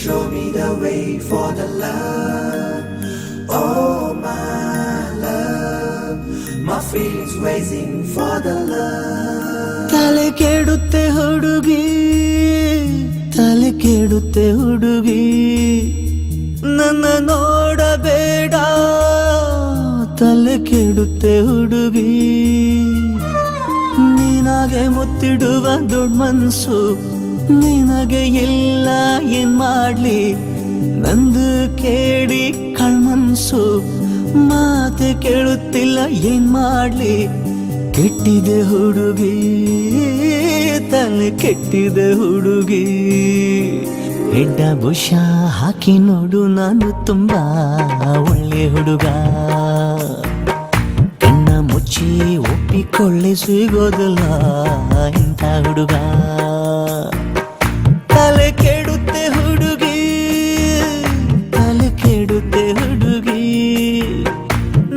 show me the way for the love. Oh my love, my feelings raising for the love. ತಲೆ ಕೆಡುತ್ತೆ ಹುಡುಗಿ, ತಲೆ ಕೆಡುತ್ತೆ ಹುಡುಗಿ, ನನ್ನ ನೋಡಬೇಡ, ತಲೆ ಕೆಡುತ್ತೆ ಹುಡುಗಿ. ನಿನಗೆ ಮುತ್ತಿಡುವ ದೊಡ್ಡ ಮನ್ಸು ನಿನಗೆ ಇಲ್ಲ, ಏನ್ ಮಾಡ್ಲಿ ನಂದು ಕೇಳಿ ಕಳ್ಮನ್ಸು, ಮಾತೆ ಕೇಳುತ್ತಿಲ್ಲ ಏನ್ ಮಾಡ್ಲಿ. ಕೆಟ್ಟಿದೆ ಹುಡುಗಿ, ತಲೆ ಕೆಟ್ಟಿದೆ ಹುಡುಗಿ. ಹೆಡ್ಡ ಬುಷ ಹಾಕಿ ನೋಡು, ನಾನು ತುಂಬಾ ಒಳ್ಳೆ ಹುಡುಗ. ಕಣ್ಣ ಮುಚ್ಚಿ ಒಪ್ಪಿಕೊಳ್ಳೆ, ಸಿಗೋದಿಲ್ಲ ಇಂಥ ಹುಡುಗ. ತಲೆ ಕೆಡುತ್ತೆ ಹುಡುಗಿ, ತಲೆ ಕೆಡುತ್ತೆ ಹುಡುಗಿ,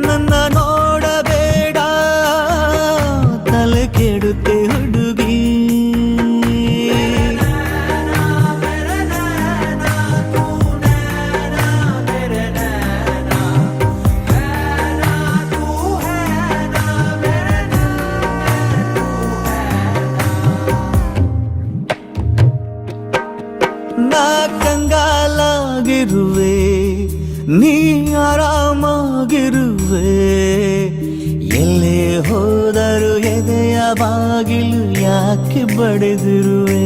ನನ್ನ ನೋಡಬೇಡ, ತಲೆ ಕೆಡುತ್ತೆ ಹುಡುಗಿ. ನಾ ಕಂಗಾಲಾಗಿರುವೆ, ನೀ ಆರಾಮಾಗಿರುವೆ. ಎಲ್ಲೇ ಹೋದರು ಎದೆಯ ಬಾಗಿಲು ಯಾಕೆ ಬಡಿದಿರುವೆ.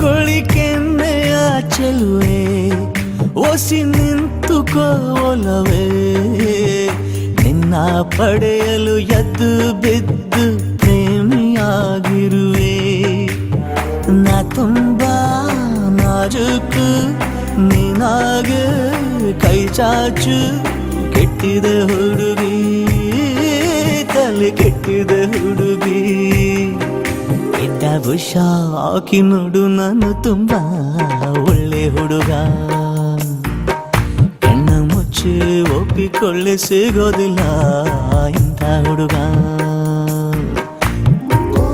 ಗೊಳಿಕೆನ್ನೆಯ ಚೆಲುವೆ, ಒಸಿ ನಿಂತುಕೋಲವೇ. ನಿನ್ನ ಪಡೆಯಲು ಎದ್ದು ಬಿದ್ದು ಪ್ರೇಮಿಯಾಗಿರುವೆ. ನಾ ತುಂಬಾ ನಾಜೂಕು, ನಿನಾಗೆ ಕೈ ಚಾಚು. ಕೆಟ್ಟಿದೆ ಹುಡುಗಿ, ತಲೆ ಕೆಟ್ಟಿದೆ ಹುಡುಗಿ. ಕೆಟ್ಟ ಬುಷ ಹಾಕಿ ನೋಡು, ನಾನು ತುಂಬಾ ಒಳ್ಳೆ ಹುಡುಗ. ಕಣ್ಣ ಮುಚ್ಚಿ ಒಪ್ಪಿಕೊಳ್ಳೆ, ಸಿಗೋದಿಲ್ಲ ಇಂಥ ಹುಡುಗ.